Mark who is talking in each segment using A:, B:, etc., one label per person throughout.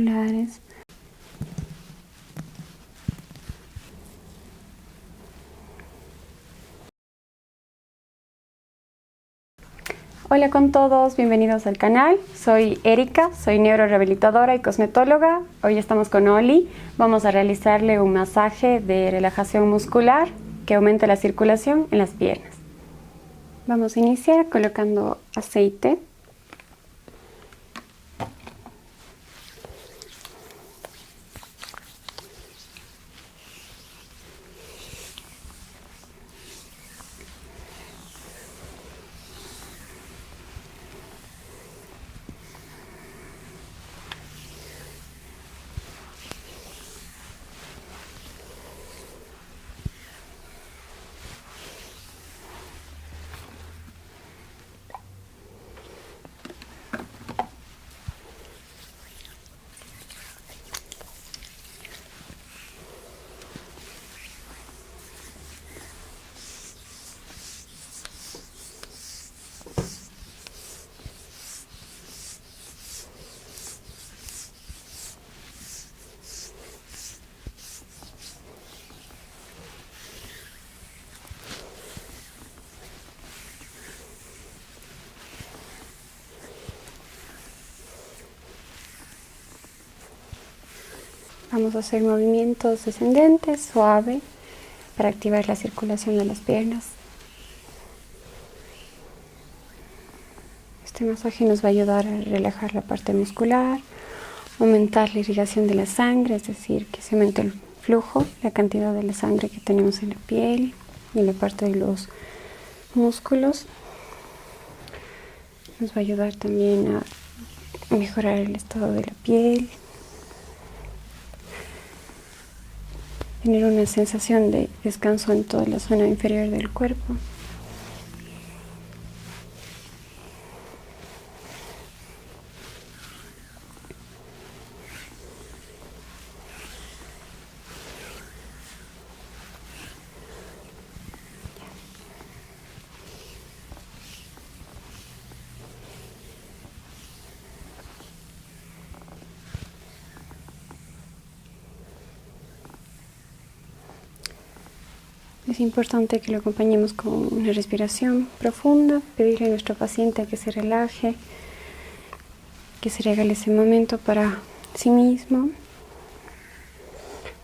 A: musculares. Hola con todos, bienvenidos al canal. Soy Erika, soy neurorehabilitadora y cosmetóloga. Hoy estamos con Oli. Vamos a realizarle un masaje de relajación muscular que aumente la circulación en las piernas. Vamos a iniciar colocando aceite. Vamos a hacer movimientos descendentes, suave, para activar la circulación de las piernas. Este masaje nos va a ayudar a relajar la parte muscular, aumentar la irrigación de la sangre, es decir, que se aumente el flujo, la cantidad de la sangre que tenemos en la piel y en la parte de los músculos. Nos va a ayudar también a mejorar el estado de la piel. Tener una sensación de descanso en toda la zona inferior del cuerpo. Es importante que lo acompañemos con una respiración profunda, pedirle a nuestro paciente que se relaje, que se regale ese momento para sí mismo,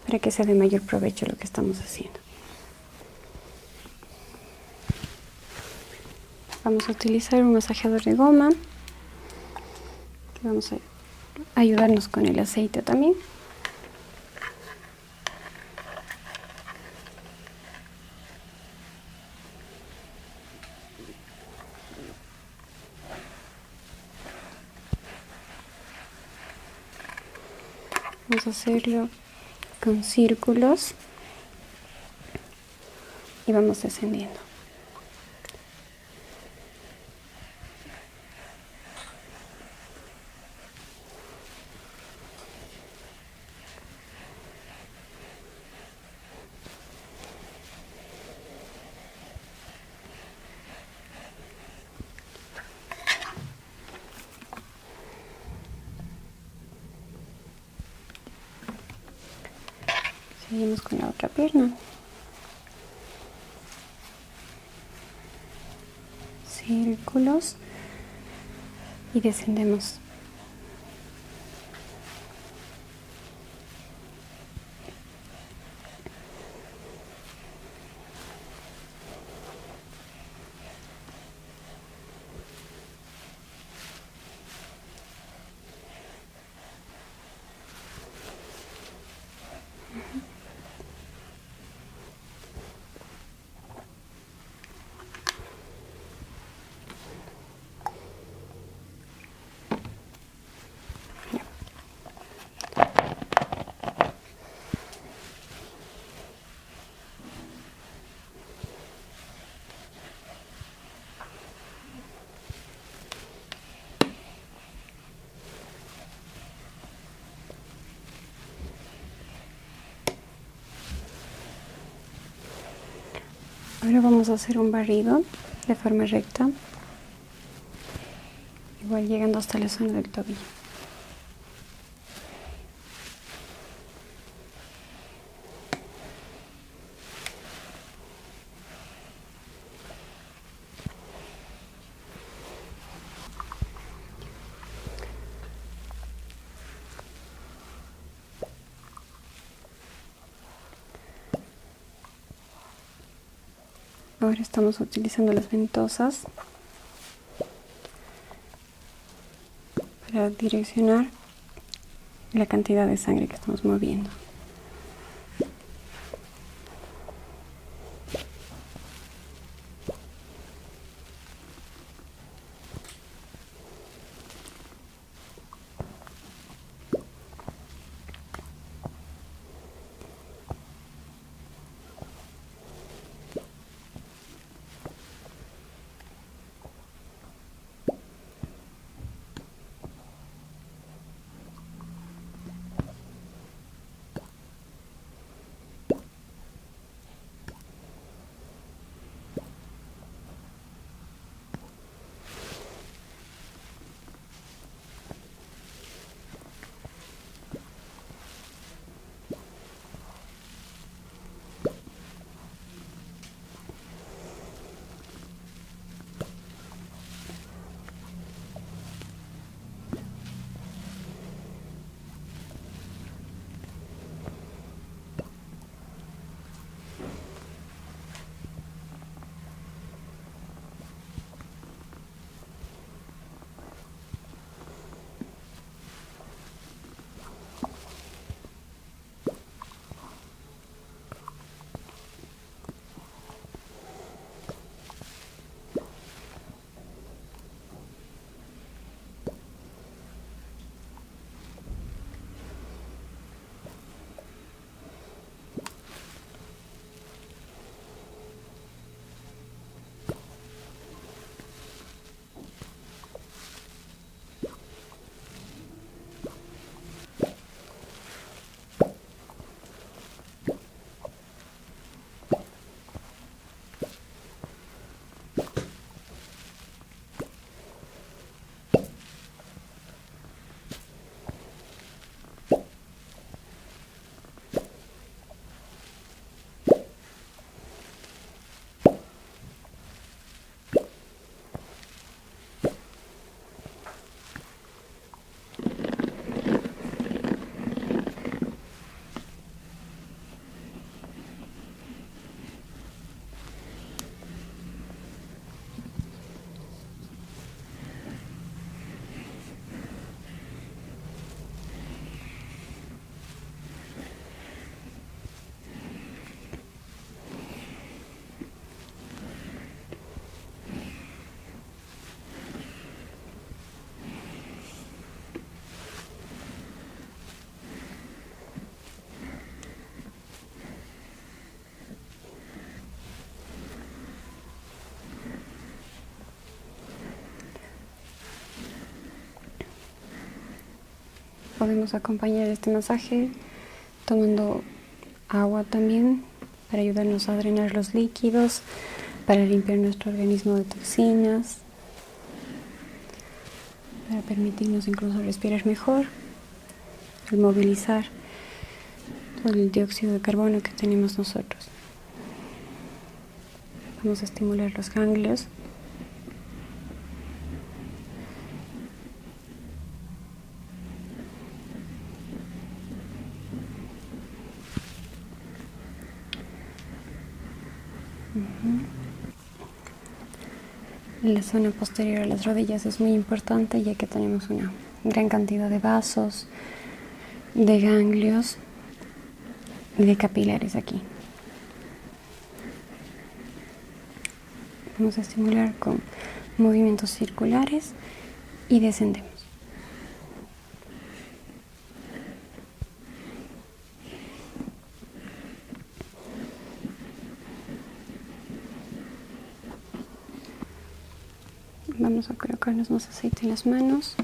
A: para que sea de mayor provecho lo que estamos haciendo. Vamos a utilizar un masajeador de goma, que vamos a ayudarnos con el aceite también. Vamos a hacerlo con círculos y vamos descendiendo. Seguimos con la otra pierna. Círculos y descendemos. Ahora vamos a hacer un barrido de forma recta, igual llegando hasta la zona del tobillo. Ahora estamos utilizando las ventosas para direccionar la cantidad de sangre que estamos moviendo. Podemos acompañar este masaje tomando agua también para ayudarnos a drenar los líquidos, para limpiar nuestro organismo de toxinas, para permitirnos incluso respirar mejor, al movilizar todo el dióxido de carbono que tenemos nosotros. Vamos a estimular los ganglios. La zona posterior a las rodillas es muy importante, ya que tenemos una gran cantidad de vasos, de ganglios y de capilares aquí. Vamos a estimular con movimientos circulares y descendemos. Vamos a colocarnos más aceite en las manos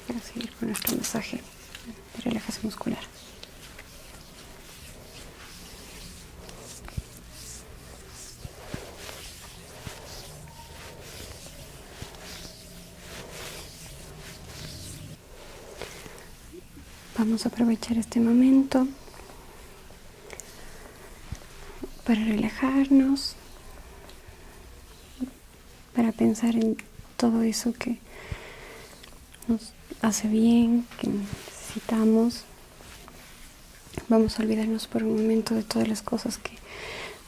A: para seguir con nuestro masaje de relajación muscular. Vamos a aprovechar este momento para relajarnos, para pensar en todo eso que nos hace bien, que necesitamos. Vamos a olvidarnos por un momento de todas las cosas que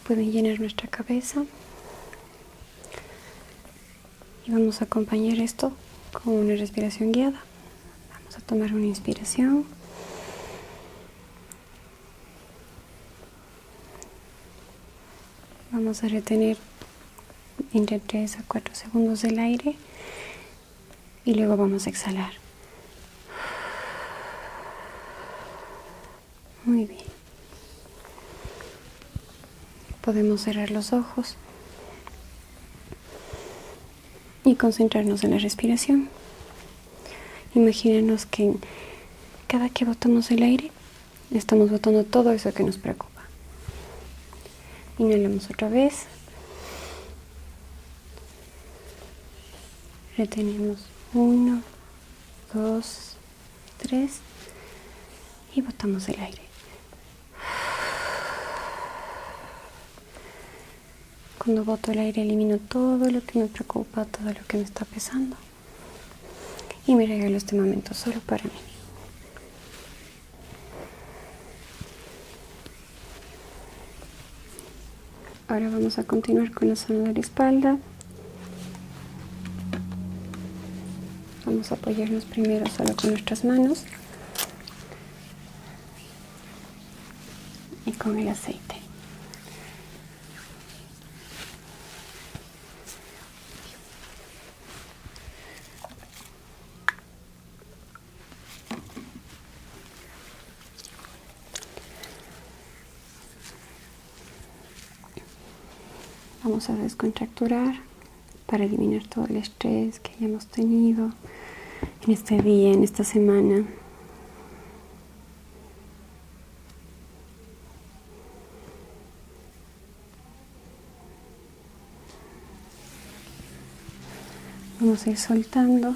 A: pueden llenar nuestra cabeza. Y vamos a acompañar esto con una respiración guiada. Vamos a tomar una inspiración. Vamos a retener entre 3 a 4 segundos el aire y luego vamos a exhalar. Muy bien. Podemos cerrar los ojos y concentrarnos en la respiración. Imagínenos que cada que botamos el aire, estamos botando todo eso que nos preocupa. Inhalamos otra vez. Retenemos 1, 2, 3 y botamos el aire. Cuando boto el aire elimino todo lo que me preocupa, todo lo que me está pesando. Y me regalo este momento solo para mí. Ahora vamos a continuar con la zona de la espalda. Vamos a apoyarnos primero solo con nuestras manos y con el aceite. Vamos a descontracturar para eliminar todo el estrés que hayamos tenido en este día, en esta semana. Vamos a ir soltando,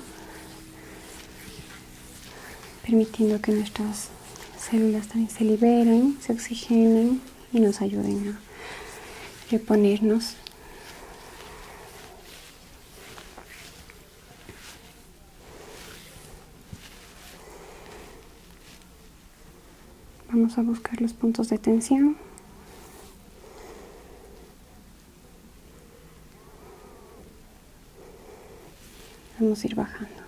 A: permitiendo que nuestras células también se liberen, se oxigenen y nos ayuden a reponernos. Vamos a buscar los puntos de tensión. Vamos a ir bajando.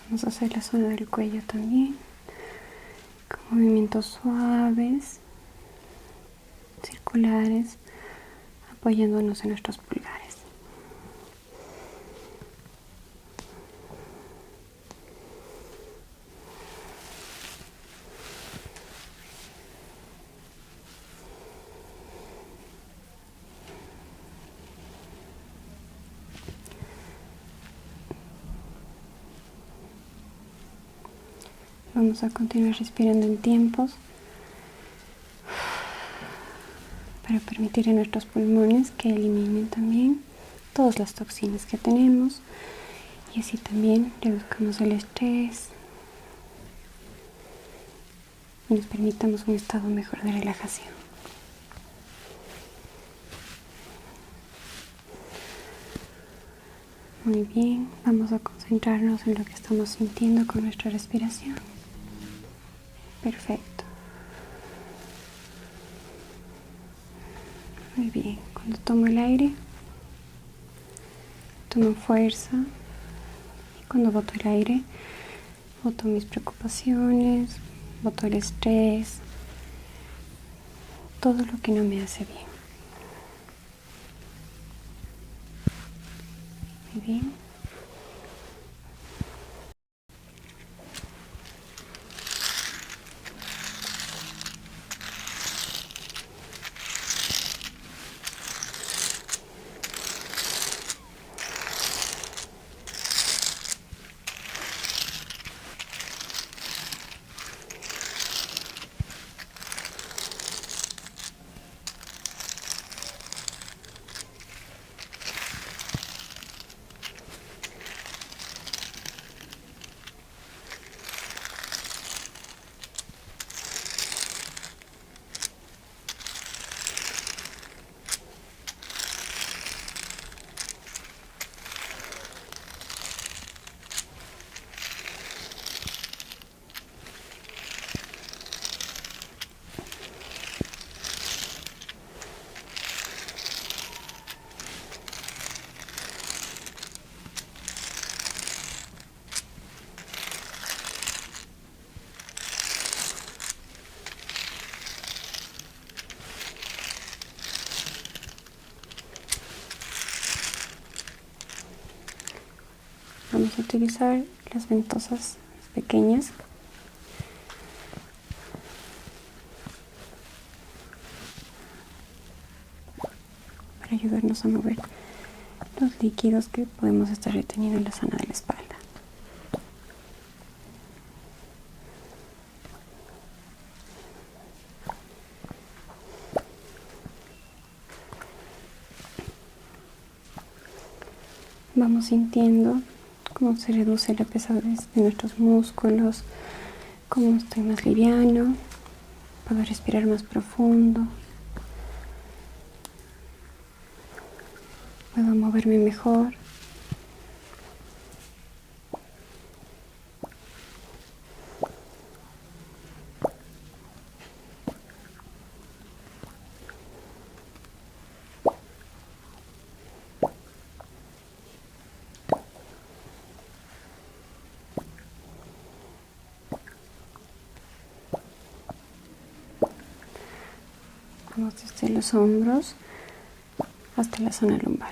A: Vamos a hacer la zona del cuello también, con movimientos suaves, circulares, apoyándonos en nuestros pulgares. Vamos a continuar respirando en tiempos para permitir a nuestros pulmones que eliminen también todas las toxinas que tenemos y así también reduzcamos el estrés y nos permitamos un estado mejor de relajación. Muy bien, vamos a concentrarnos en lo que estamos sintiendo con nuestra respiración. Perfecto. Muy bien, cuando tomo el aire, tomo fuerza y cuando boto el aire, boto mis preocupaciones, boto el estrés, todo lo que no me hace bien. Muy bien. Vamos a utilizar las ventosas pequeñas para ayudarnos a mover los líquidos que podemos estar reteniendo en la zona de la espalda. Vamos sintiendo cómo se reduce la pesadez de nuestros músculos, cómo estoy más liviano, puedo respirar más profundo, puedo moverme mejor. Vamos desde los hombros hasta la zona lumbar.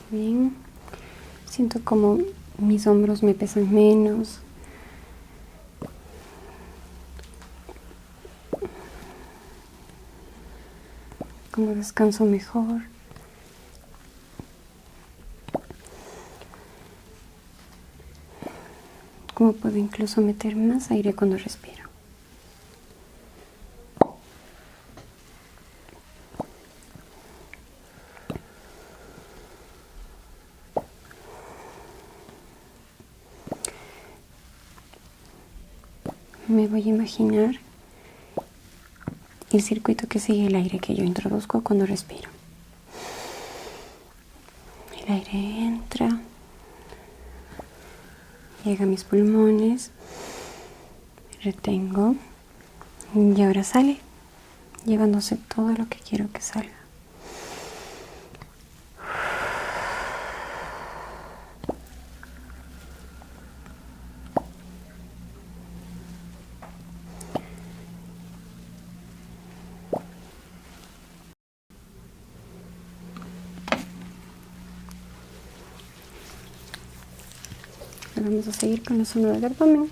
A: Bien, siento como mis hombros me pesan menos, como descanso mejor. Como puedo incluso meter más aire cuando respiro. Me voy a imaginar el circuito que sigue el aire que yo introduzco cuando respiro. El aire entra, llega a mis pulmones, retengo y ahora sale, llevándose todo lo que quiero que salga. Vamos a seguir con la zona del abdomen.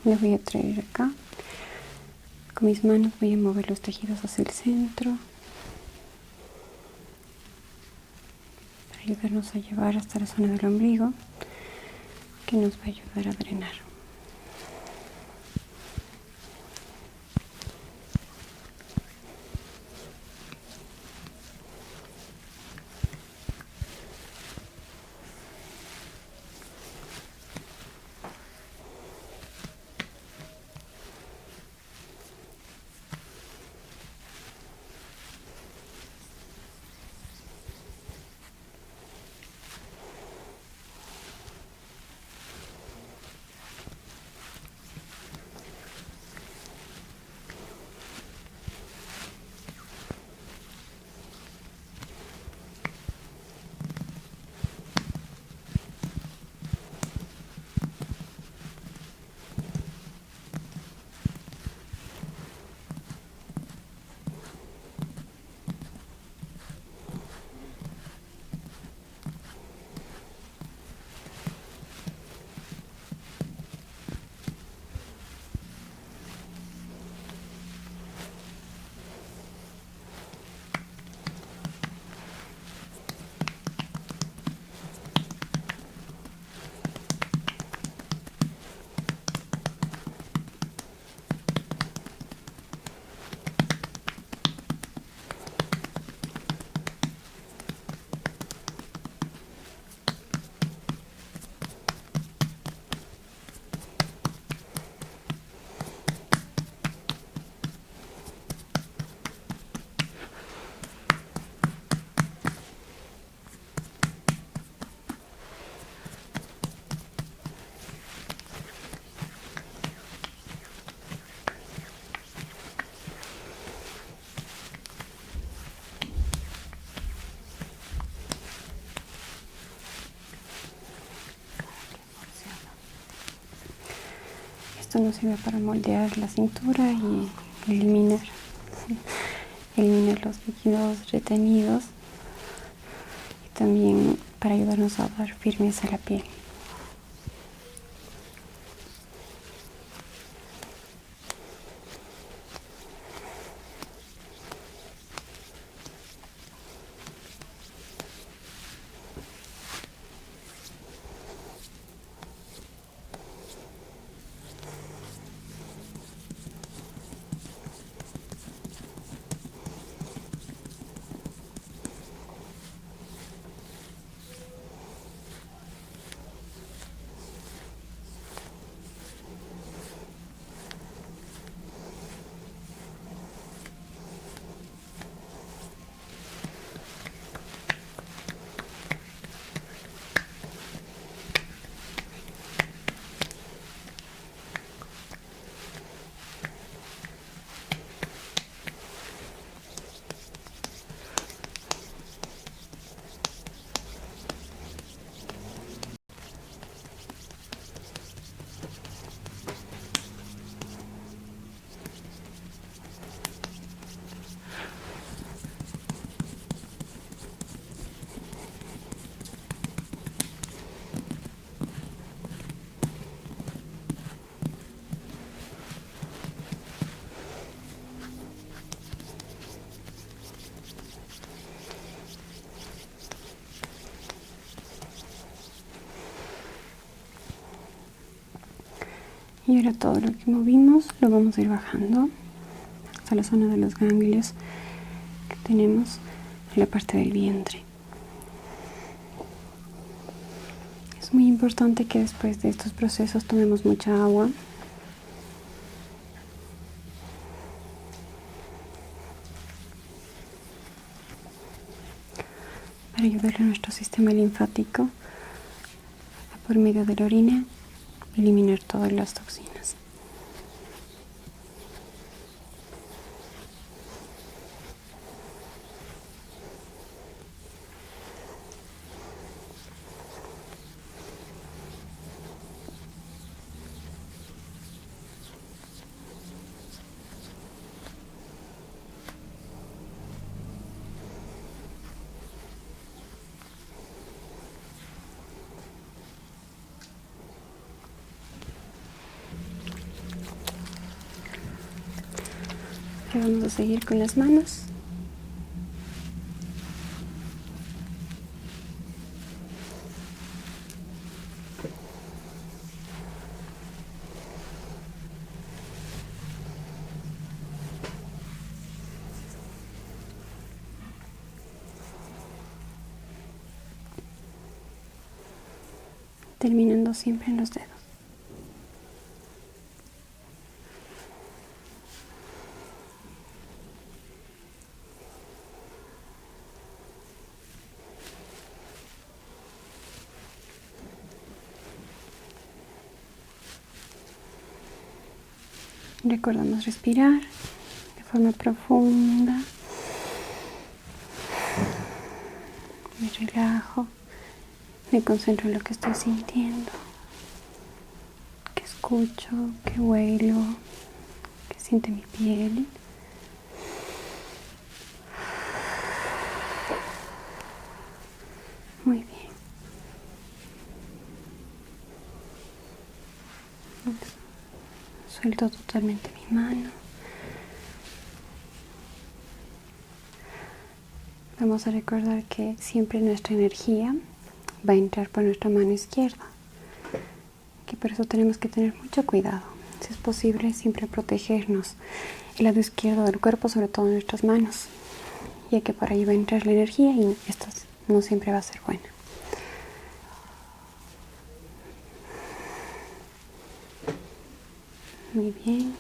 A: Le voy a traer acá. Con mis manos voy a mover los tejidos hacia el centro para ayudarnos a llevar hasta la zona del ombligo, que nos va a ayudar a drenar. Esto nos sirve para moldear la cintura y eliminar los líquidos retenidos y también para ayudarnos a dar firmeza a la piel. Y ahora todo lo que movimos lo vamos a ir bajando hasta la zona de los ganglios que tenemos en la parte del vientre. Es muy importante que después de estos procesos tomemos mucha agua. Para ayudarle a nuestro sistema linfático a, por medio de la orina, eliminar todas las toxinas. Ahora vamos a seguir con las manos. Terminando siempre en los dedos. Recordamos respirar de forma profunda. Me relajo, me concentro en lo que estoy sintiendo, que escucho, que huelo, que siente mi piel. Muy bien. Suelto totalmente mi mano. Vamos a recordar que siempre nuestra energía va a entrar por nuestra mano izquierda, que por eso tenemos que tener mucho cuidado. Si es posible, siempre protegernos el lado izquierdo del cuerpo, sobre todo nuestras manos, ya que por ahí va a entrar la energía y esta no siempre va a ser buena. Muy bien,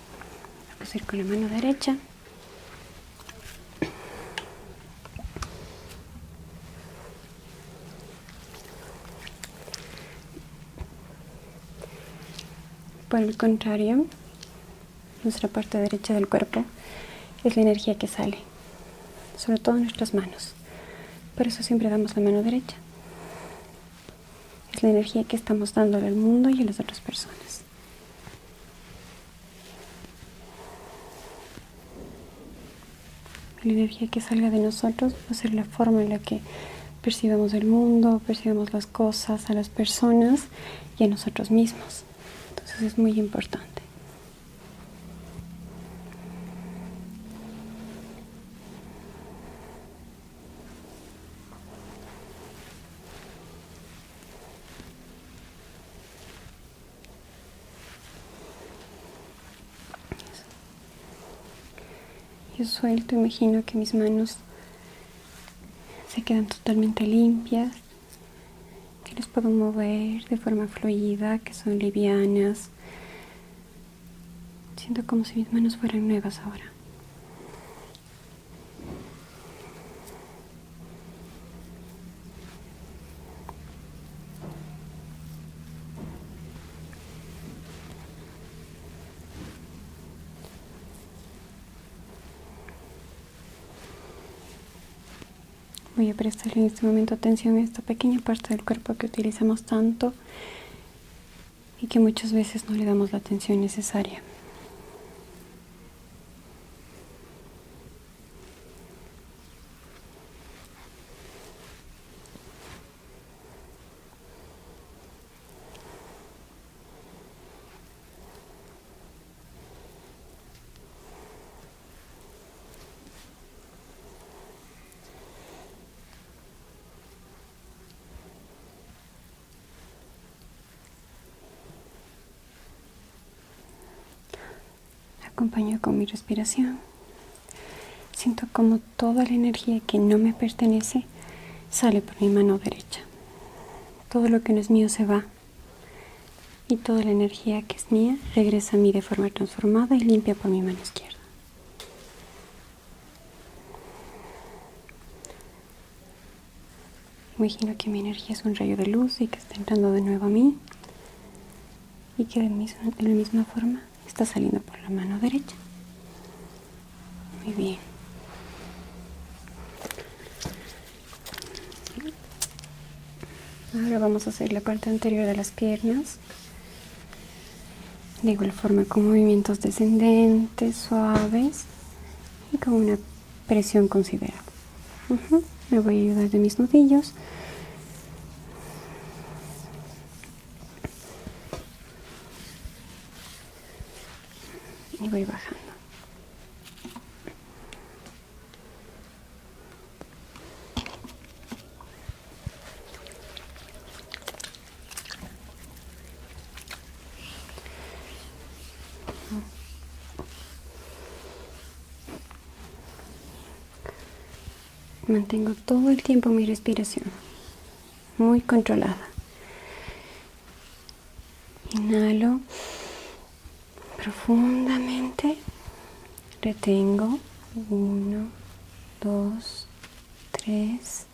A: vamos a ir con la mano derecha. Por el contrario, nuestra parte derecha del cuerpo es la energía que sale, sobre todo en nuestras manos. Por eso siempre damos la mano derecha. Es la energía que estamos dándole al mundo y a las otras personas. la energía que salga de nosotros va a ser la forma en la que percibamos el mundo, percibamos las cosas, a las personas y a nosotros mismos. Entonces es muy importante. Yo suelto, imagino que mis manos se quedan totalmente limpias, que las puedo mover de forma fluida, que son livianas. Siento como si mis manos fueran nuevas ahora. Voy a prestarle en este momento atención a esta pequeña parte del cuerpo que utilizamos tanto y que muchas veces no le damos la atención necesaria. Acompaño con mi respiración. Siento como toda la energía que no me pertenece sale por mi mano derecha. Todo lo que no es mío se va. Y toda la energía que es mía regresa a mí de forma transformada y limpia por mi mano izquierda. Imagino que mi energía es un rayo de luz y que está entrando de nuevo a mí. Y que de la misma forma está saliendo por la mano derecha. Muy bien. Ahora vamos a hacer la parte anterior de las piernas. De igual forma con movimientos descendentes, suaves y con una presión considerable. Me voy a ayudar de mis nudillos. Y voy bajando. Mantengo todo el tiempo mi respiración muy controlada. Inhalo profundamente, retengo 1, 2, 3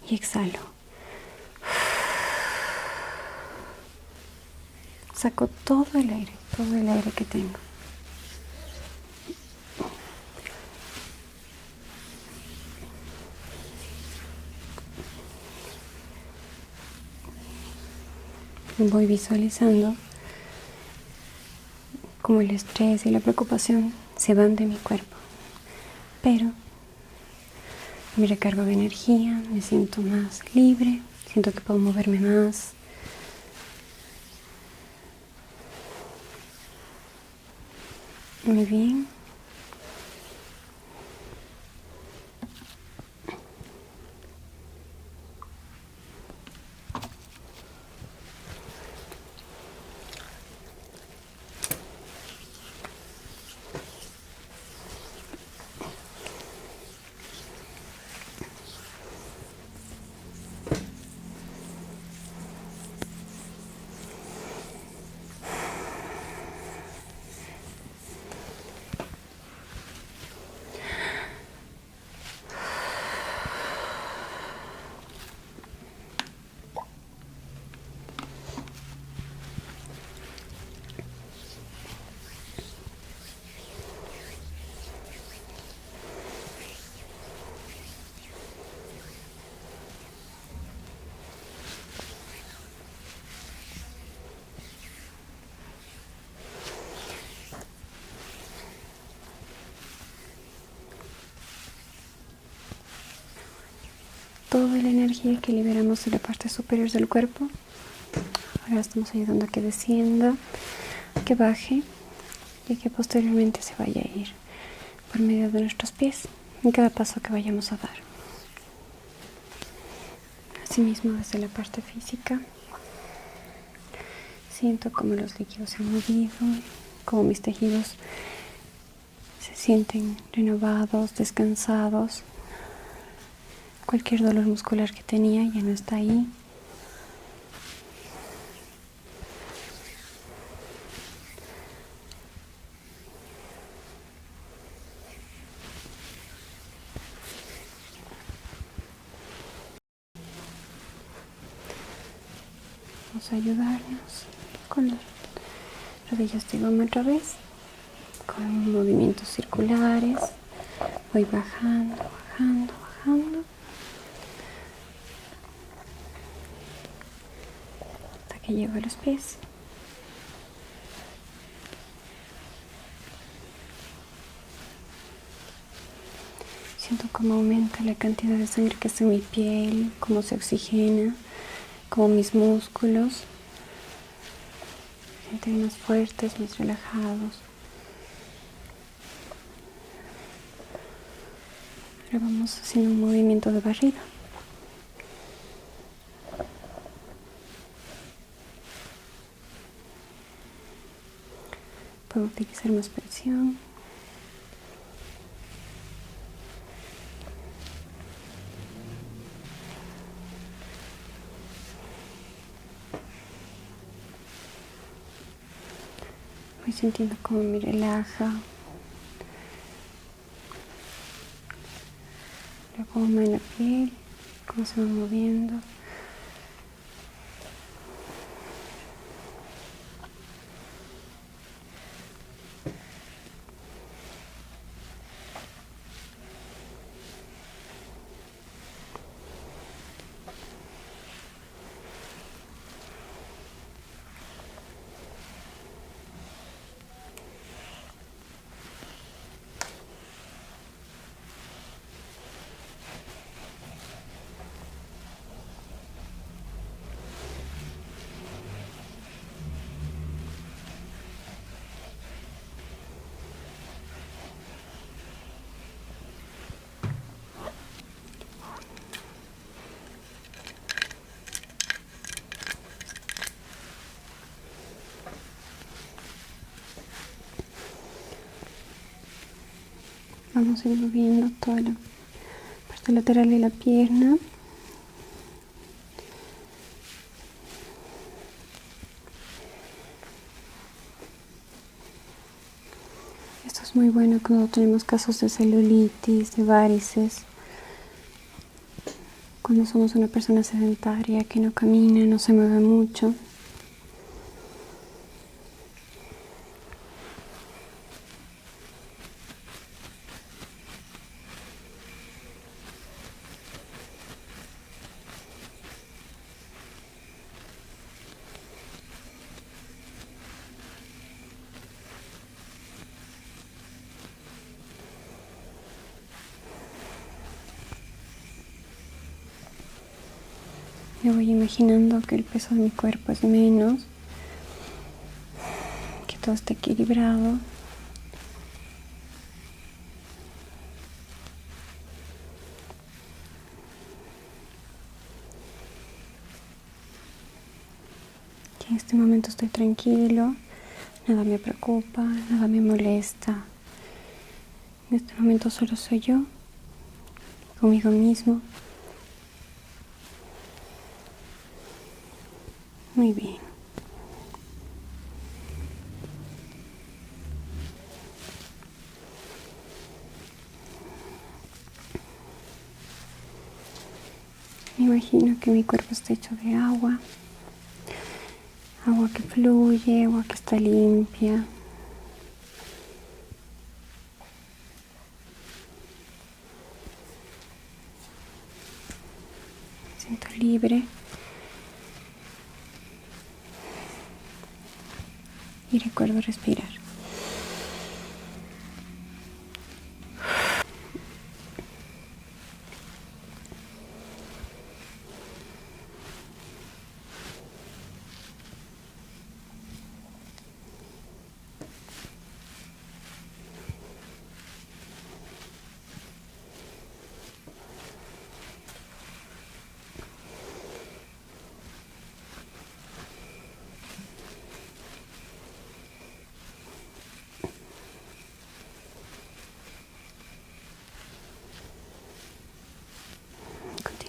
A: y exhalo. Saco todo el aire que tengo. Voy visualizando cómo el estrés y la preocupación se van de mi cuerpo, pero me recargo de energía, me siento más libre, siento que puedo moverme más. Muy bien. toda la energía que liberamos de la parte superior del cuerpo. Ahora estamos ayudando a que descienda, que baje y que posteriormente se vaya a ir por medio de nuestros pies en cada paso que vayamos a dar. Asimismo, desde la parte física, siento como los líquidos se han movido, como mis tejidos se sienten renovados, descansados. Cualquier dolor muscular que tenía ya no está ahí. Vamos a ayudarnos con las rodillas de goma otra vez, con movimientos circulares. Voy bajando, bajando, bajando, hasta que llego a los pies. Siento cómo aumenta la cantidad de sangre que está en mi piel, cómo se oxigena, cómo mis músculos se sienten más fuertes, más relajados. Ahora vamos haciendo un movimiento de barrida. Puedo utilizar más presión. Voy sintiendo cómo me relaja. La goma en la piel, cómo se va moviendo. Vamos a ir moviendo toda la parte lateral de la pierna. Esto es muy bueno cuando tenemos casos de celulitis, de varices, cuando somos una persona sedentaria que no camina, no se mueve mucho. Me voy imaginando que el peso de mi cuerpo es menos, que todo está equilibrado. Que en este momento estoy tranquilo, nada me preocupa, nada me molesta. En este momento solo soy yo, conmigo mismo. Muy bien. Me imagino que mi cuerpo está hecho de agua, agua que fluye, agua que está limpia. Me siento libre. Y recuerdo respirar.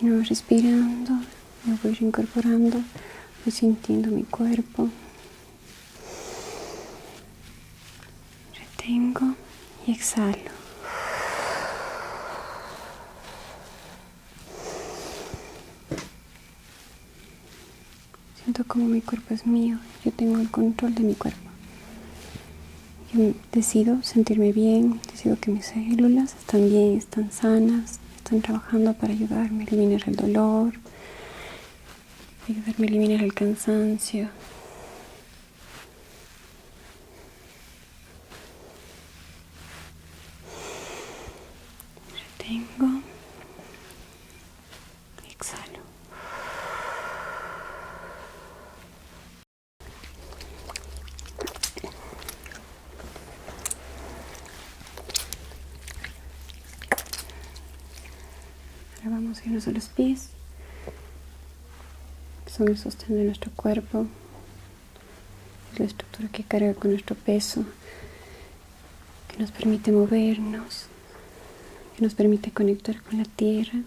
A: Continúo respirando, me voy reincorporando, voy sintiendo mi cuerpo. Retengo y exhalo. Siento como mi cuerpo es mío, yo tengo el control de mi cuerpo. Yo decido sentirme bien, decido que mis células están bien, están sanas, están trabajando para ayudarme a eliminar el dolor, ayudarme a eliminar el cansancio. Retengo, exhalo. Ahora vamos a irnos a los pies, que son el sostén de nuestro cuerpo, es la estructura que carga con nuestro peso, que nos permite movernos, que nos permite conectar con la tierra.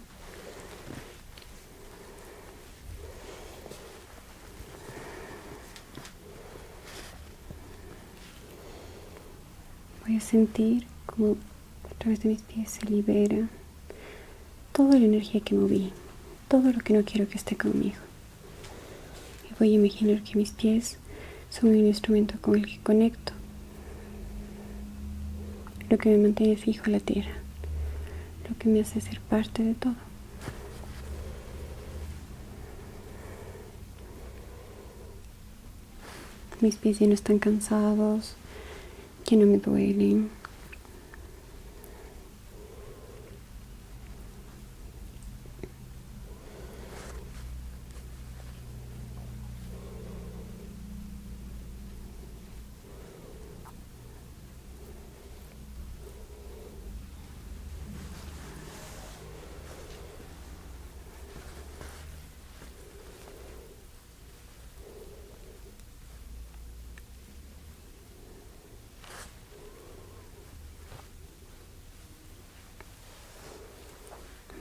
A: Voy a sentir como a través de mis pies se libera toda la energía que moví, todo lo que no quiero que esté conmigo. Y voy a imaginar que mis pies son un instrumento con el que conecto, lo que me mantiene fijo a la tierra, lo que me hace ser parte de todo. Mis pies ya no están cansados, ya no me duelen.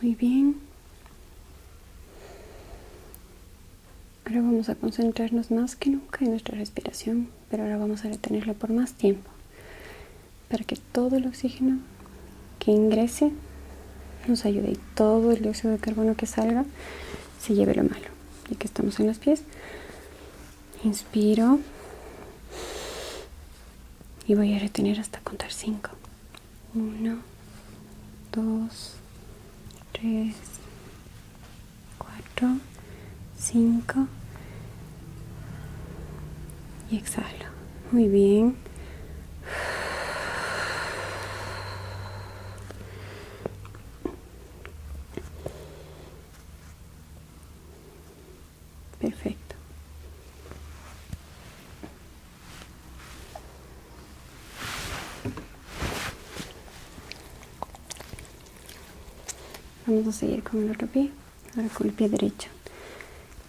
A: Muy bien. Ahora vamos a concentrarnos más que nunca en nuestra respiración, pero ahora vamos a retenerla por más tiempo, para que todo el oxígeno que ingrese nos ayude y todo el dióxido de carbono que salga se lleve lo malo. Y que estamos en los pies, inspiro y voy a retener hasta contar 5. 1, 2, 3, 4, 5 y exhalo. Muy bien. Perfecto. Vamos a seguir con el otro pie, ahora con el pie derecho,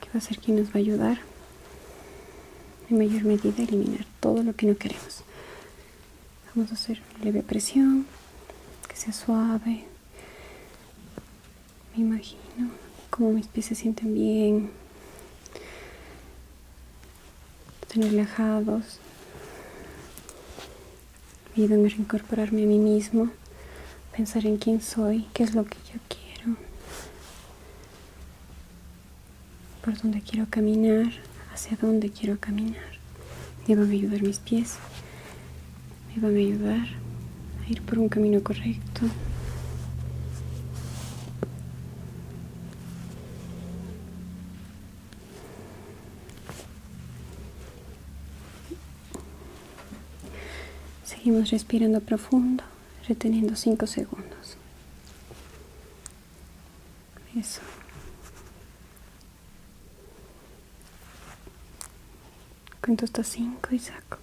A: que va a ser quien nos va a ayudar en mayor medida a eliminar todo lo que no queremos. Vamos a hacer una leve presión, que sea suave. Me imagino cómo mis pies se sienten bien, están relajados. Me ayudan a reincorporarme a mí mismo, pensar en quién soy, qué es lo que yo quiero, por dónde quiero caminar, hacia dónde quiero caminar. Me van a ayudar mis pies, me van a ayudar a ir por un camino correcto. Seguimos respirando profundo, reteniendo 5 segundos. Eso. Cuento hasta 5 y saco.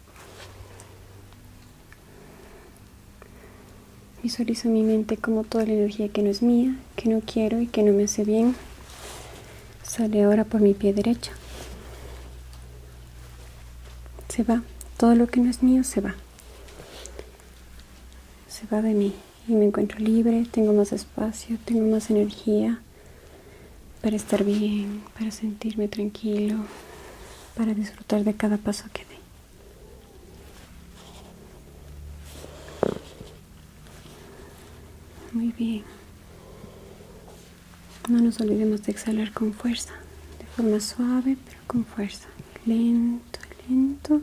A: Visualizo en mi mente como toda la energía que no es mía, que no quiero y que no me hace bien, sale ahora por mi pie derecho. Se va. Todo lo que no es mío se va. Se va de mí y me encuentro libre, tengo más espacio, tengo más energía, para estar bien, para sentirme tranquilo, para disfrutar de cada paso que dé. Muy bien. No nos olvidemos de exhalar con fuerza, de forma suave, pero con fuerza. Lento, lento,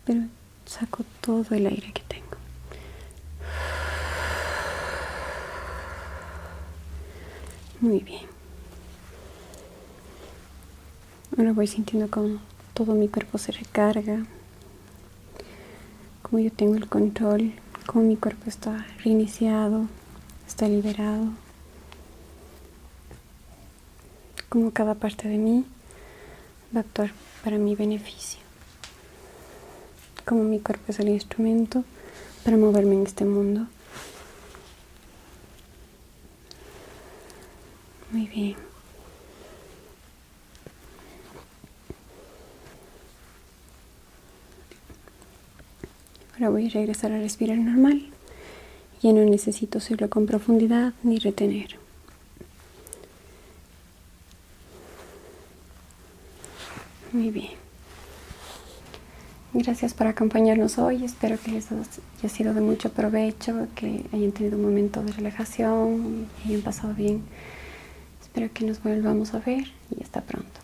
A: pero saco todo el aire que tengo. Muy bien. Ahora voy sintiendo como todo mi cuerpo se recarga, como yo tengo el control, como mi cuerpo está reiniciado, está liberado, como cada parte de mí va a actuar para mi beneficio, como mi cuerpo es el instrumento para moverme en este mundo. Muy bien. Ahora voy a regresar a respirar normal. Ya no necesito hacerlo con profundidad ni retener. Muy bien. Gracias por acompañarnos hoy. Espero que les haya sido de mucho provecho, que hayan tenido un momento de relajación y hayan pasado bien. Espero que nos volvamos a ver y hasta pronto.